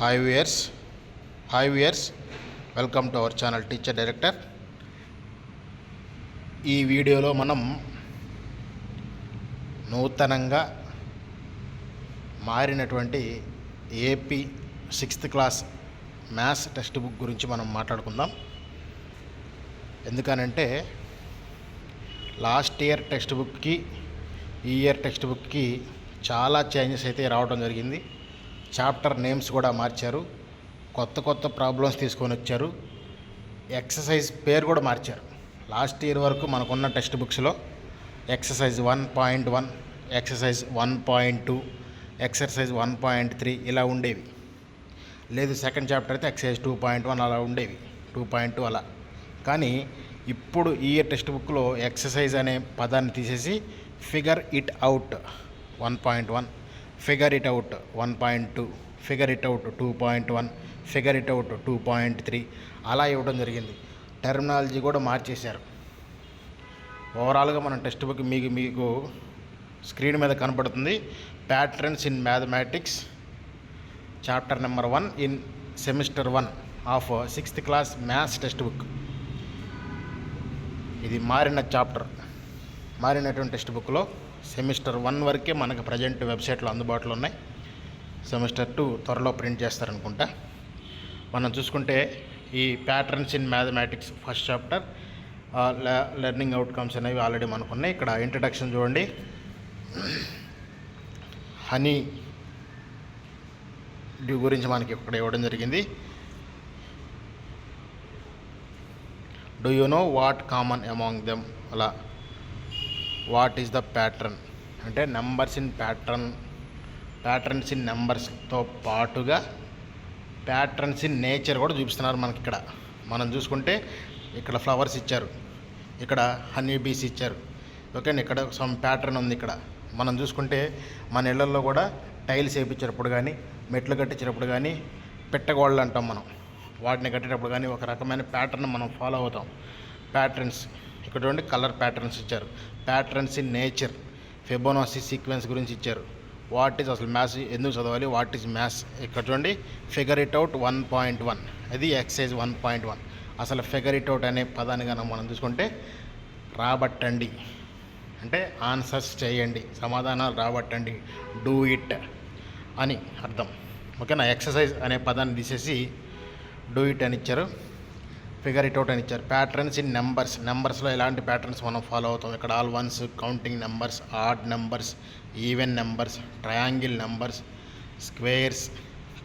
Hi viewers hi viewers welcome to our channel teacher director. ఈ వీడియోలో మనం నూతనంగా మారినటువంటి AP 6th class maths text book గురించి మనం మాట్లాడుకుందాం. ఎందుకనంటే లాస్ట్ ఇయర్ టెక్స్ట్ బుక్కి ఈ ఇయర్ టెక్స్ట్ బుక్కి చాలా చేంజెస్ అయితే రావడం జరిగింది. చాప్టర్ నేమ్స్ కూడా మార్చారు, కొత్త ప్రాబ్లమ్స్ తీసుకొని వచ్చారు, ఎక్సర్సైజ్ పేరు కూడా మార్చారు. లాస్ట్ ఇయర్ వరకు మనకున్న టెక్స్ట్ బుక్స్లో ఎక్సర్సైజ్ 1.1, ఎక్సర్సైజ్ 1.2, ఎక్సర్సైజ్ 1.3 ఇలా ఉండేవి. లేదు సెకండ్ చాప్టర్ అయితే ఎక్సర్సైజ్ 2.1 అలా ఉండేవి, 2.2 అలా. కానీ ఇప్పుడు ఈ ఇయర్ టెక్స్ట్ బుక్లో ఎక్సర్సైజ్ అనే పదాన్ని తీసేసి figure it out 1.1, figure it out 1.2, figure it out 2.1, figure it out 2.3 అలా ఇవ్వడం జరిగింది. టెర్మినాలజీ కూడా మార్చేశారు. ఓవరాల్గా మన టెక్స్ట్ బుక్ మీకు స్క్రీన్ మీద కనపడుతుంది. Patterns in mathematics chapter number 1 in semester 1 of 6th class maths text book. ఇది మారినటువంటి టెక్స్ట్ బుక్లో సెమిస్టర్ 1 వరకే మనకు ప్రజెంట్ వెబ్సైట్లో అందుబాటులో ఉన్నాయి. సెమిస్టర్ 2 త్వరలో ప్రింట్ చేస్తారనుకుంటా. మనం చూసుకుంటే ఈ patterns in mathematics first chapter learning outcomes అనేవి ఆల్రెడీ మనకున్నాయి. ఇక్కడ ఇంట్రడక్షన్ చూడండి. హనీ డ్యూ గురించి మనకి ఇక్కడ ఇవ్వడం జరిగింది. Do you know what common among them, అలా వాట్ ఈజ్ ద ప్యాటర్న్ అంటే నెంబర్స్ ఇన్ ప్యాటర్న్స్ ఇన్ నెంబర్స్తో పాటుగా ప్యాటర్న్స్ ఇన్ నేచర్ కూడా చూపిస్తున్నారు మనకి. ఇక్కడ మనం చూసుకుంటే ఇక్కడ ఫ్లవర్స్ ఇచ్చారు, ఇక్కడ హనీ బీస్ ఇచ్చారు. ఓకే, ఇక్కడ సమ్ ప్యాటర్న్ ఉంది. ఇక్కడ మనం చూసుకుంటే మన ఇళ్లలో కూడా టైల్స్ వేయించేటప్పుడు కానీ, మెట్లు కట్టించేటప్పుడు కానీ, పెట్టగోళ్ళు అంటాం మనం, వాటిని కట్టేటప్పుడు కానీ ఒక రకమైన ప్యాటర్న్ మనం ఫాలో అవుతాం. ప్యాటర్న్స్ ఇక్కడ చూడండి, కలర్ ప్యాటర్న్స్ ఇచ్చారు. Patterns in nature, Fibonacci sequence గురించి ఇచ్చారు. వాట్ ఈజ్ అసలు మ్యాథ్స్ ఎందుకు చదవాలి, వాట్ ఈజ్ మ్యాథ్స్. ఇక్కడ చూడండి, ఫిగర్ ఇట్ అవుట్ 1.1, అది ఎక్సైజ్ 1.1. అసలు ఫిగర్ ఇట్ అవుట్ అనే పదాన్ని కనుక మనం చూసుకుంటే రాబట్టండి అంటే ఆన్సర్స్ చేయండి, సమాధానాలు రాబట్టండి, డూ ఇట్ అని అర్థం. ఓకేనా, ఎక్సర్సైజ్ అనే పదాన్ని తీసేసి డూ ఇట్ అని ఇచ్చారు, ఫిగర్ ఇట్ అవుట్ అని ఇచ్చారు. ప్యాటర్న్స్ ఇన్ నెంబర్స్లో ఎలాంటి ప్యాటర్న్స్ మనం ఫాలో అవుతాం. ఇక్కడ all ones, counting numbers, odd numbers, even numbers, triangle numbers, squares,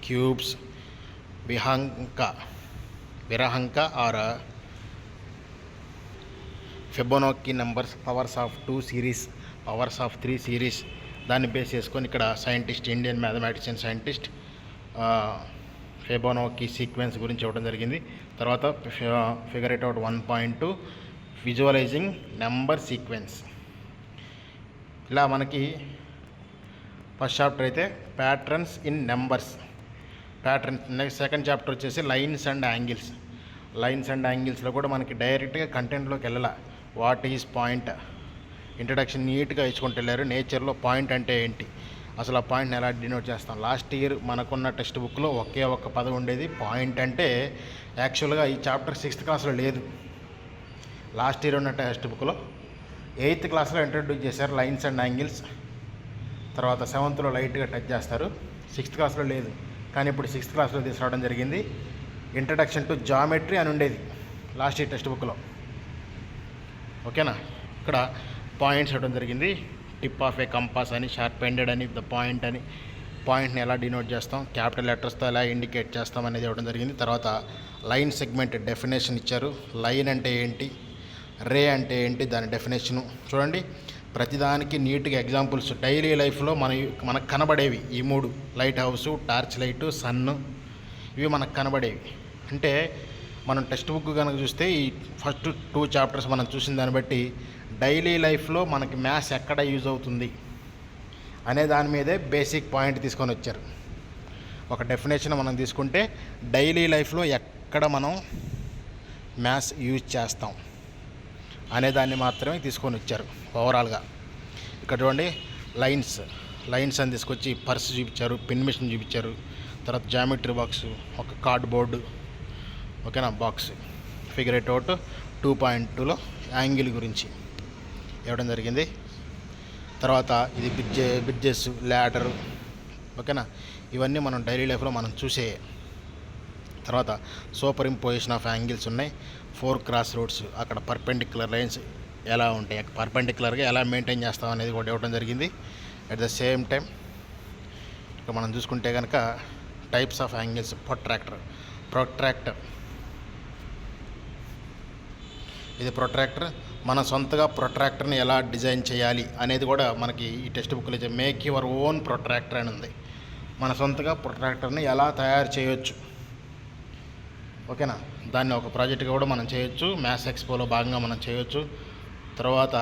cubes, Virahanka or Fibonacci numbers, powers of 2 series, powers of 3 series. దాన్ని బేస్ చేసుకొని ఇక్కడ scientist, Indian mathematician scientist Fibonacci sequence గురించి ఇవ్వడం జరిగింది. తర్వాత figure it out 1.2, visualizing number sequence. ఇలా మనకి first chapter అయితే patterns in numbers. Next second chapter వచ్చేసి లైన్స్ అండ్ యాంగిల్స్లో కూడా మనకి డైరెక్ట్గా కంటెంట్లోకి వెళ్ళాల. వాట్ ఈజ్ పాయింట్, ఇంట్రడక్షన్ నీట్గా ఇచ్చుకుంటూ వెళ్ళారు. నేచర్లో పాయింట్ అంటే ఏంటి, అసలు ఆ పాయింట్ని ఎలా డినోట్ చేస్తాం. లాస్ట్ ఇయర్ మనకున్న టెక్స్ట్ బుక్లో ఒకే ఒక్క పదం ఉండేది, పాయింట్ అంటే. యాక్చువల్గా ఈ చాప్టర్ 6th క్లాస్లో లేదు. లాస్ట్ ఇయర్ ఉన్న టెక్స్ట్ బుక్లో 8th క్లాస్లో ఇంట్రడ్యూస్ చేశారు లైన్స్ అండ్ యాంగిల్స్. తర్వాత 7thలో లైట్గా టచ్ చేస్తారు. 6th క్లాస్లో లేదు, కానీ ఇప్పుడు 6th క్లాస్లో తీసుకురావడం జరిగింది. ఇంట్రడక్షన్ టు జామెట్రీ అని ఉండేది లాస్ట్ ఇయర్ టెక్స్ట్ బుక్లో. ఓకేనా, ఇక్కడ పాయింట్స్ ఇవ్వడం జరిగింది. టిప్ ఆఫ్ ఏ కంపాస్ అని, షార్ప్ ఎండెడ్ అని, ద పాయింట్ అని. పాయింట్ని ఎలా డినోట్ చేస్తాం, క్యాపిటల్ లెటర్స్తో ఎలా ఇండికేట్ చేస్తాం అనేది ఇవ్వడం జరిగింది. తర్వాత లైన్ సెగ్మెంట్ డెఫినేషన్ ఇచ్చారు. లైన్ అంటే ఏంటి, రే అంటే ఏంటి, దాని డెఫినేషను చూడండి. ప్రతిదానికి నీట్గా ఎగ్జాంపుల్స్ డైలీ లైఫ్లో మనకు కనబడేవి ఈ 3: లైట్ హౌసు, టార్చ్ లైటు, సన్ను. ఇవి మనకు కనబడేవి. అంటే మనం టెక్స్ట్ బుక్ కనుక చూస్తే ఈ ఫస్ట్ 2 చాప్టర్స్ మనం చూసిన దాన్ని బట్టి డైలీ లైఫ్లో మనకి మ్యాథ్స్ ఎక్కడ యూజ్ అవుతుంది అనే దాని మీదే బేసిక్ పాయింట్ తీసుకొని వచ్చారు. ఒక డెఫినేషన్ మనం తీసుకుంటే డైలీ లైఫ్లో ఎక్కడ మనం మ్యాథ్స్ యూజ్ చేస్తాం అనే దాన్ని మాత్రమే తీసుకొని వచ్చారు ఓవరాల్గా. ఇక్కడ చూడండి, లైన్స్ అని తీసుకొచ్చి పర్స్ చూపించారు, పిన్ మిషన్ చూపించారు. తర్వాత జామెట్రీ బాక్స్, ఒక కార్డ్బోర్డు, ఓకేనా, బాక్స్. ఫిగర్ ఇట్ అవుట్ 2.2లో యాంగిల్ గురించి ఇవ్వడం జరిగింది. తర్వాత ఇది బ్రిడ్జెస్, ల్యాడరు, ఓకేనా, ఇవన్నీ మనం డైలీ లైఫ్లో మనం చూసే. తర్వాత సూపర్ ఇంపోజిషన్ ఆఫ్ యాంగిల్స్ ఉన్నాయి. 4 క్రాస్ రోడ్స్, అక్కడ పర్పెండిక్యులర్ లైన్స్ ఎలా ఉంటాయి, పర్పెండిక్యులర్గా ఎలా మెయింటైన్ చేస్తాం అనేది కూడా ఇవ్వడం జరిగింది. అట్ ద సేమ్ టైం ఇక మనం చూసుకుంటే కనుక టైప్స్ ఆఫ్ యాంగిల్స్, ప్రొట్రాక్టర్. ఇది ప్రొట్రాక్టర్. మన సొంతగా ప్రొట్రాక్టర్ని ఎలా డిజైన్ చేయాలి అనేది కూడా మనకి ఈ టెక్స్ట్ బుక్లో మేక్ యువర్ ఓన్ ప్రొట్రాక్టర్ అని ఉంది. మన సొంతగా ప్రొట్రాక్టర్ని ఎలా తయారు చేయొచ్చు, ఓకేనా, దాన్ని ఒక ప్రాజెక్ట్గా కూడా మనం చేయొచ్చు. మ్యాథ్స్ ఎక్స్పోలో భాగంగా మనం చేయొచ్చు. తర్వాత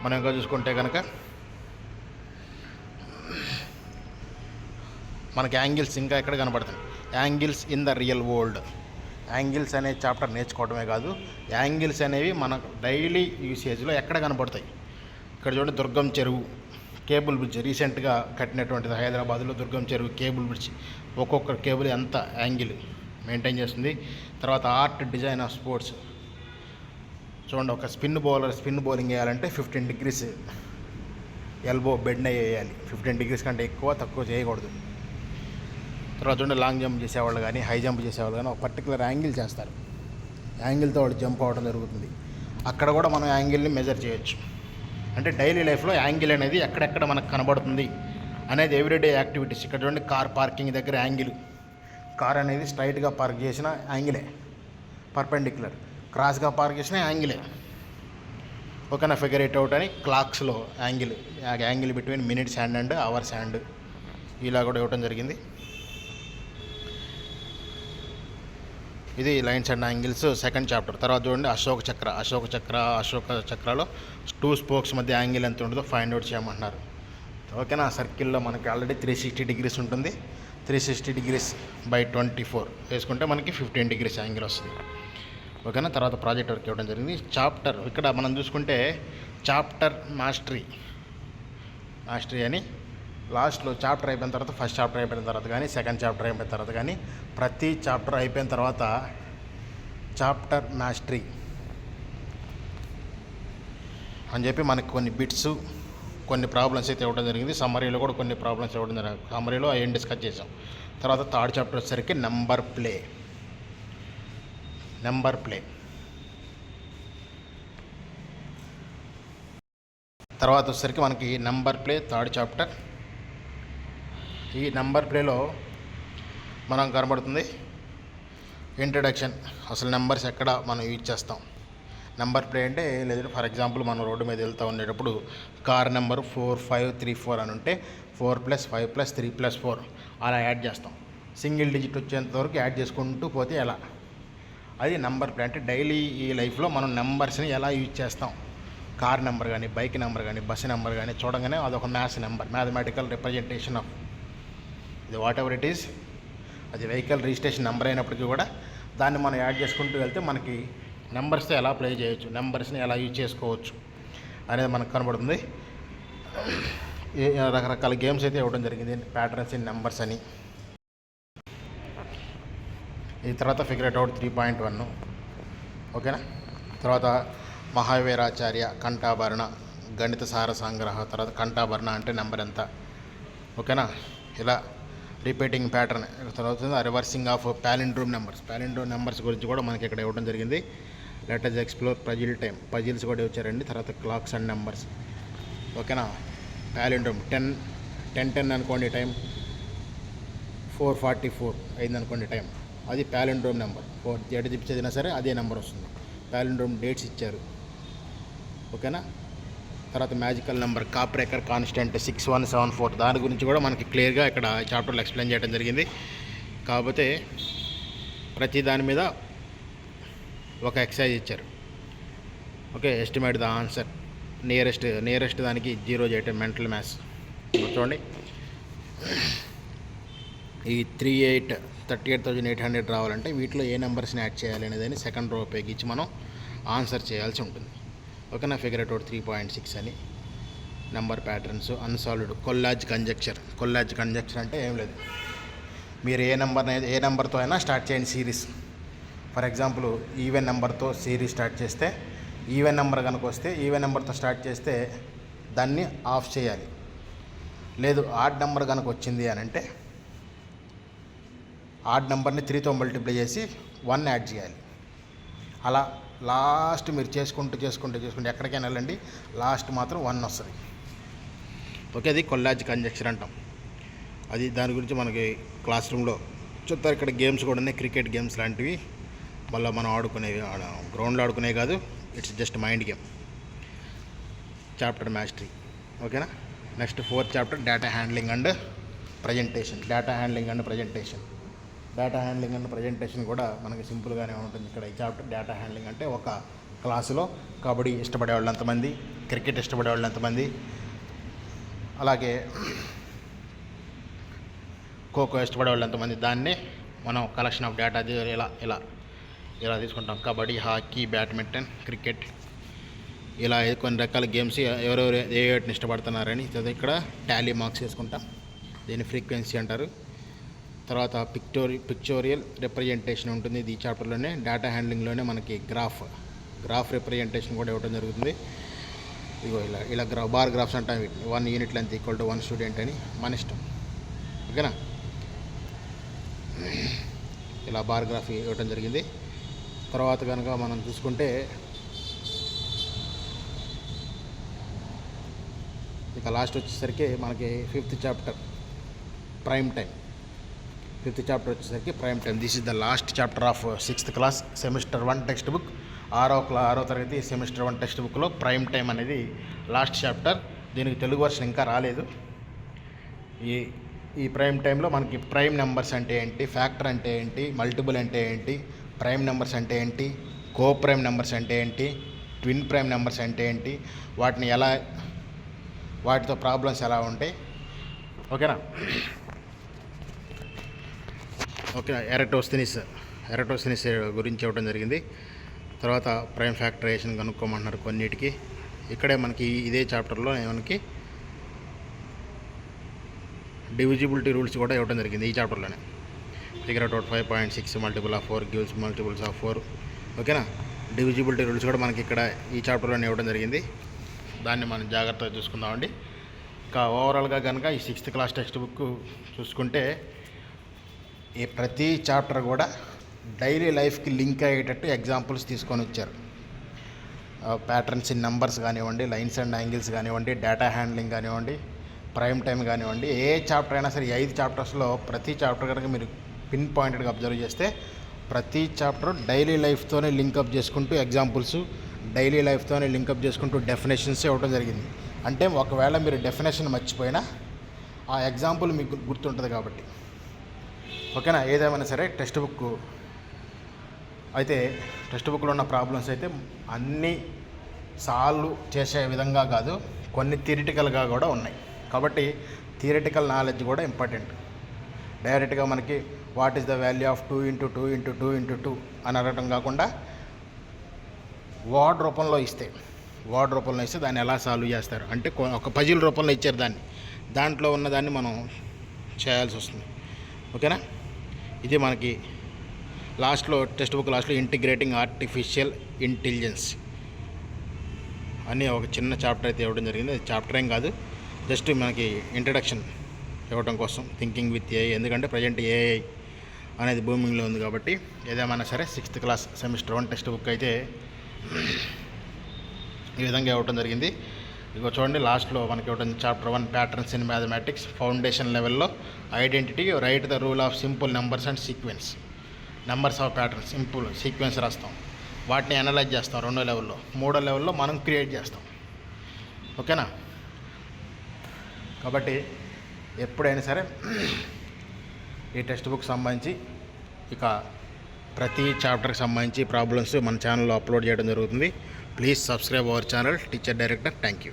మనం ఇంకా చూసుకుంటే కనుక మనకి యాంగిల్స్ ఇంకా ఎక్కడ కనబడుతుంది, angles in the real world. Angles అనే చాప్టర్ నేర్చుకోవడమే కాదు, యాంగిల్స్ అనేవి మన డైలీ యూసేజ్లో ఎక్కడ కనబడతాయి. ఇక్కడ చూడండి, దుర్గం చెరువు కేబుల్ బ్రిడ్జ్, రీసెంట్గా కట్టినటువంటిది హైదరాబాద్లో దుర్గం చెరువు కేబుల్ బ్రిడ్జ్. ఒక్కొక్క కేబుల్ ఎంత యాంగిల్ మెయింటైన్ చేస్తుంది. తర్వాత ఆర్ట్, డిజైన్ ఆఫ్ స్పోర్ట్స్. చూడండి, ఒక స్పిన్ బౌలింగ్ వేయాలంటే 15 degrees ఎల్బో బెండ్ వేయాలి. 15 degrees కంటే తక్కువ చేయకూడదు. తర్వాత చూడండి, లాంగ్ జంప్ చేసేవాళ్ళు కానీ, హై జంప్ చేసేవాళ్ళు కానీ ఒక పర్టికులర్ యాంగిల్ చేస్తారు. యాంగిల్తో వాళ్ళు జంప్ అవ్వడం జరుగుతుంది. అక్కడ కూడా మనం యాంగిల్ని మెజర్ చేయొచ్చు. అంటే డైలీ లైఫ్లో యాంగిల్ అనేది ఎక్కడెక్కడ మనకు కనబడుతుంది అనేది ఎవ్రీడే యాక్టివిటీస్. ఇక్కడ చూడండి, కార్ పార్కింగ్ దగ్గర యాంగిల్. కార్ అనేది స్ట్రైట్గా పార్క్ చేసిన యాంగిలే, పర్పెండిక్యులర్. క్రాస్గా పార్క్ చేసిన యాంగిలే, ఓకేనా. ఫిగర్ ఇట్ అవుట్ అని క్లాక్స్లో angle between minutes hand and hours hand ఇలా కూడా ఇవ్వడం జరిగింది. ఇది lines and angles second chapter. తర్వాత చూడండి, అశోక చక్రలో 2 spokes మధ్య యాంగిల్ ఎంత ఉంటుందో ఫైండ్ అవుట్ చేయమంటున్నారు, ఓకేనా. సర్కిల్లో మనకి ఆల్రెడీ 360 degrees ఉంటుంది. 360 degrees by 24 వేసుకుంటే మనకి 15 degrees యాంగిల్ వస్తుంది, ఓకేనా. తర్వాత ప్రాజెక్ట్ వర్క్ ఇవ్వడం జరిగింది. చాప్టర్ ఇక్కడ మనం చూసుకుంటే చాప్టర్ మాస్టరీ అని లాస్ట్లో చాప్టర్ అయిపోయిన తర్వాత, ఫస్ట్ చాప్టర్ అయిపోయిన తర్వాత కానీ, సెకండ్ చాప్టర్ అయిపోయిన తర్వాత కానీ, ప్రతి చాప్టర్ అయిపోయిన తర్వాత చాప్టర్ మాస్టరీ అని చెప్పి మనకి కొన్ని బిట్స్, కొన్ని ప్రాబ్లమ్స్ అయితే ఇవ్వడం జరిగింది. సమ్మరీలో కూడా కొన్ని ప్రాబ్లమ్స్ ఇవ్వడం జరిగింది. సమ్మరీలో అవి డిస్కస్ చేసాం. తర్వాత థర్డ్ చాప్టర్ వచ్చేసరికి నెంబర్ ప్లే. తర్వాత వచ్చేసరికి మనకి నెంబర్ ప్లే థర్డ్ చాప్టర్. ఈ నెంబర్ ప్లేలో మనం కనబడుతుంది ఇంట్రడక్షన్, అసలు నెంబర్స్ ఎక్కడ మనం యూజ్ చేస్తాం. నెంబర్ ప్లే అంటే లేదంటే ఫర్ ఎగ్జాంపుల్ మనం రోడ్డు మీద వెళ్తూ ఉండేటప్పుడు కార్ నెంబర్ 4534 అని ఉంటే 4 + 5 + 3 + 4 అలా యాడ్ చేస్తాం. సింగిల్ డిజిట్ వచ్చేంత వరకు యాడ్ చేసుకుంటూ పోతే ఎలా, అది నెంబర్ ప్లే. అంటే డైలీ ఈ లైఫ్లో మనం నెంబర్స్ని ఎలా యూజ్ చేస్తాం. కార్ నెంబర్ కానీ, బైక్ నెంబర్ కానీ, బస్సు నెంబర్ కానీ చూడగానే అదొక మ్యాథమెటికల్ రిప్రజెంటేషన్ ఆఫ్ ఇది వాట్ ఎవర్ ఇట్ ఈస్. అది వెహికల్ రిజిస్ట్రేషన్ నెంబర్ అయినప్పటికీ కూడా దాన్ని మనం యాడ్ చేసుకుంటూ వెళ్తే మనకి నెంబర్స్తో ఎలా ప్లే చేయొచ్చు, నెంబర్స్ని ఎలా యూజ్ చేసుకోవచ్చు అనేది మనకు కనబడుతుంది. రకరకాల గేమ్స్ అయితే ఇవ్వడం జరిగింది, ప్యాటర్న్స్ ఇన్ నెంబర్స్ అని. ఈ తర్వాత ఫిగర్ ఇట్ అవుట్ 3.1, ఓకేనా. తర్వాత మహావీరాచార్య కంఠాభరణ గణిత సార సంగ్రహ. తర్వాత కంఠాభరణ అంటే నెంబర్ ఎంత, ఓకేనా. ఇలా రిపీటింగ్ ప్యాటర్న్. తర్వాత రివర్సింగ్ ఆఫ్ ప్యాలిండ్రోమ్ నెంబర్స్ గురించి కూడా మనకి ఇక్కడ ఇవ్వడం జరిగింది. లెట్ us ఎక్స్ప్లోర్ పజిల్స్ కూడా వచ్చారండి. తర్వాత క్లాక్స్ అండ్ నెంబర్స్, ఓకేనా. ప్యాలిండ్రోమ్ 10 అనుకోండి టైం, 4:44 అయింది అనుకోండి టైం, అది ప్యాలిండ్రోమ్ నెంబర్. 4 ఎటు తిప్పి చదివినా సరే అదే నెంబర్ వస్తుంది. ప్యాలిండ్రోమ్ డేట్స్ ఇచ్చారు, ఓకేనా. తర్వాత మ్యాజికల్ నెంబర్ కాప్రేకర్ కాన్స్టెంట్ 6174, దాని గురించి కూడా మనకి క్లియర్గా ఇక్కడ చాప్టర్లో ఎక్స్ప్లెయిన్ చేయడం జరిగింది. కాకపోతే ప్రతి దాని మీద ఒక ఎక్సర్సైజ్ ఇచ్చారు, okay. Estimate the answer, nearest దానికి 0 చేయటం మెంటల్ మ్యాథ్స్. చూడండి, ఈ 38,800 రావాలంటే వీటిలో ఏ నెంబర్స్ని యాడ్ చేయాలి అనేది సెకండ్ రో ఉపయోగించి మనం ఆన్సర్ చేయాల్సి ఉంటుంది, ఓకేనా. ఫిగర్ అవుట్ 3.6 అని, నెంబర్ ప్యాటర్న్స్, అన్సాల్వ్డ్, కొల్లాజ్ కంజక్చర్ అంటే ఏం లేదు, మీరు ఏ నెంబర్తో అయినా స్టార్ట్ చేయండి సిరీస్. ఫర్ ఎగ్జాంపుల్ ఈవెన్ నెంబర్తో సిరీస్ స్టార్ట్ చేస్తే, ఈవెన్ నెంబర్ కనుక వస్తే ఈవెన్ నెంబర్తో స్టార్ట్ చేస్తే దాన్ని ఆఫ్ చేయాలి. లేదు ఆడ్ నెంబర్ కనుక వచ్చింది అని అంటే ఆడ్ నెంబర్ని 3తో మల్టిప్లై చేసి 1 యాడ్ చేయాలి. అలా లాస్ట్ మీరు చేసుకుంటూ ఎక్కడికైనా వెళ్ళండి, లాస్ట్ మాత్రం 1 వస్తుంది. ఓకే, అది కొల్లాజ్ కంజక్షన్ అంటాం. అది దాని గురించి మనకి క్లాస్ రూమ్లో చూస్తారు. ఇక్కడ గేమ్స్ కూడా ఉన్నాయి, క్రికెట్ గేమ్స్ లాంటివి. మళ్ళీ మనం ఆడుకునేవి గ్రౌండ్లో ఆడుకునేవి కాదు, it's just mind game. Chapter mastery. ఓకేనా. Next 4th chapter data handling and presentation. Data handling and presentation కూడా మనకి సింపుల్గానే ఉంటుంది. ఇక్కడ ఈ చాప్టర్ డేటా హ్యాండ్లింగ్ అంటే ఒక క్లాసులో కబడ్డీ ఇష్టపడే వాళ్ళు ఎంతమంది, క్రికెట్ ఇష్టపడే వాళ్ళు ఎంతమంది, అలాగే ఖోఖో ఇష్టపడే వాళ్ళు ఎంతమంది, దాన్ని మనం కలెక్షన్ ఆఫ్ డేటా ఇలా తీసుకుంటాం. కబడ్డీ, హాకీ, బ్యాడ్మింటన్, క్రికెట్, ఇలా కొన్ని రకాల గేమ్స్ ఎవరెవరు ఏ వాటిని ఇష్టపడుతున్నారని ఇక్కడ టాలీ మార్క్స్ వేసుకుంటాం. దీన్ని ఫ్రీక్వెన్సీ అంటారు. తర్వాత పిక్చోరియల్ రిప్రజెంటేషన్ ఉంటుంది ఈ చాప్టర్లోనే. డేటా హ్యాండ్లింగ్లోనే మనకి గ్రాఫ్ రిప్రజెంటేషన్ కూడా ఇవ్వడం జరుగుతుంది. ఇగో ఇలా బార్ గ్రాఫ్స్ అంటాం వీటిని. 1 unit length equal to 1 student అని మన ఇష్టం. ఓకేనా. ఇలా బార్ గ్రాఫ్ ఇవ్వడం జరిగింది. తర్వాత కనుక మనం చూసుకుంటే ఇక లాస్ట్ వచ్చేసరికి మనకి 5th chapter prime time. 5th chapter వచ్చేసరికి prime time. This is the last chapter of 6th class semester 1 textbook. 6వ తరగతి సెమిస్టర్ 1 టెక్స్ట్ బుక్లో ప్రైమ్ టైం అనేది లాస్ట్ చాప్టర్. దీనికి తెలుగు వర్షన్ ఇంకా రాలేదు. ఈ ప్రైమ్ టైంలో మనకి ప్రైమ్ నెంబర్స్ అంటే ఏంటి, ఫ్యాక్టర్ అంటే ఏంటి, మల్టిపుల్ అంటే ఏంటి, ప్రైమ్ నెంబర్స్ అంటే ఏంటి, కో ప్రైమ్ నెంబర్స్ అంటే ఏంటి, ట్విన్ ప్రైమ్ నెంబర్స్ అంటే ఏంటి, వాటితో ప్రాబ్లమ్స్ ఎలా ఉంటాయి. ఓకేనా. ఓకే, ఎరటోస్థెనిస్ గురించి ఇవ్వడం జరిగింది. తర్వాత ప్రైమ్ ఫ్యాక్టరైజేషన్ కనుక్కోమంటున్నారు కొన్నిటికి. ఇక్కడే మనకి ఇదే చాప్టర్లో మనకి డివిజిబిలిటీ రూల్స్ కూడా ఇవ్వడం జరిగింది ఈ చాప్టర్లోనే. Figure out 5.6 multiple of 4 gives multiples of 4. ఓకేనా. డివిజిబిలిటీ రూల్స్ కూడా మనకి ఇక్కడ ఈ చాప్టర్లోనే ఇవ్వడం జరిగింది. దాన్ని మనం జాగ్రత్తగా చూసుకుందామండి. ఇంకా ఓవరాల్గా కనుక ఈ 6th క్లాస్ టెక్స్ట్ బుక్ చూసుకుంటే ఈ ప్రతి చాప్టర్ కూడా డైలీ లైఫ్కి లింక్ అయ్యేటట్టు ఎగ్జాంపుల్స్ తీసుకొని వచ్చారు. ప్యాటర్న్స్ ఇన్ నెంబర్స్ కానివ్వండి, లైన్స్ అండ్ యాంగిల్స్ కానివ్వండి, డేటా హ్యాండ్లింగ్ కానివ్వండి, ప్రైమ్ టైం కానివ్వండి, ఏ చాప్టర్ అయినా సరే 5 చాప్టర్స్లో ప్రతి చాప్టర్ కనుక మీరు పిన్ పాయింటెడ్గా అబ్జర్వ్ చేస్తే ప్రతి చాప్టర్ డైలీ లైఫ్తోనే లింకప్ చేసుకుంటూ ఎగ్జాంపుల్స్, డైలీ లైఫ్తోనే లింకప్ చేసుకుంటూ డెఫినేషన్స్ ఇవ్వడం జరిగింది. అంటే ఒకవేళ మీరు డెఫినేషన్ మర్చిపోయినా ఆ ఎగ్జాంపుల్ మీకు గుర్తుంటుంది కాబట్టి. ఓకేనా. ఏదేమైనా సరే టెక్స్ట్ బుక్లో ఉన్న ప్రాబ్లమ్స్ అయితే అన్నీ సాల్వ్ చేసే విధంగా కాదు, కొన్ని థియరిటికల్గా కూడా ఉన్నాయి. కాబట్టి థియరిటికల్ నాలెడ్జ్ కూడా ఇంపార్టెంట్. డైరెక్ట్గా మనకి what is the value of 2 × 2 × 2 × 2 అని అడగటం కాకుండా వర్డ్ రూపంలో ఇస్తే దాన్ని ఎలా సాల్వ్ చేస్తారు అంటే ఒక పజిల్ రూపంలో ఇచ్చారు దాంట్లో ఉన్నదాన్ని మనం చేయాల్సి వస్తుంది. ఓకేనా. ఇది మనకి టెక్స్ట్ బుక్ లాస్ట్లో ఇంటిగ్రేటింగ్ ఆర్టిఫిషియల్ ఇంటెలిజెన్స్ అని ఒక చిన్న చాప్టర్ అయితే ఇవ్వడం జరిగింది. అది చాప్టర్ ఏం కాదు, జస్ట్ మనకి ఇంట్రడక్షన్ ఇవ్వడం కోసం, థింకింగ్ విత్ ఏఐ. ఎందుకంటే ప్రజెంట్ ఏఐ అనేది బూమింగ్లో ఉంది కాబట్టి. ఏదేమైనా సరే 6th class semester 1 text book అయితే ఈ విధంగా ఇవ్వడం జరిగింది. ఇగో చూడండి, లాస్ట్లో మనకి ఇవ్వడం chapter 1 patterns in mathematics. Foundation లెవెల్లో identity, right the rule of simple numbers and sequence. Numbers of patterns, simple sequence రాస్తాం, వాటిని అనలైజ్ చేస్తాం 2వ లెవెల్లో. 3వ లెవెల్లో మనం క్రియేట్ చేస్తాం. ఓకేనా. కాబట్టి ఎప్పుడైనా సరే ఈ టెక్స్ట్ బుక్ సంబంధించి ఇక ప్రతి చాప్టర్కి సంబంధించి ప్రాబ్లమ్స్ మన ఛానల్లో అప్లోడ్ చేయడం జరుగుతుంది. Please subscribe our channel teacher director. Thank you.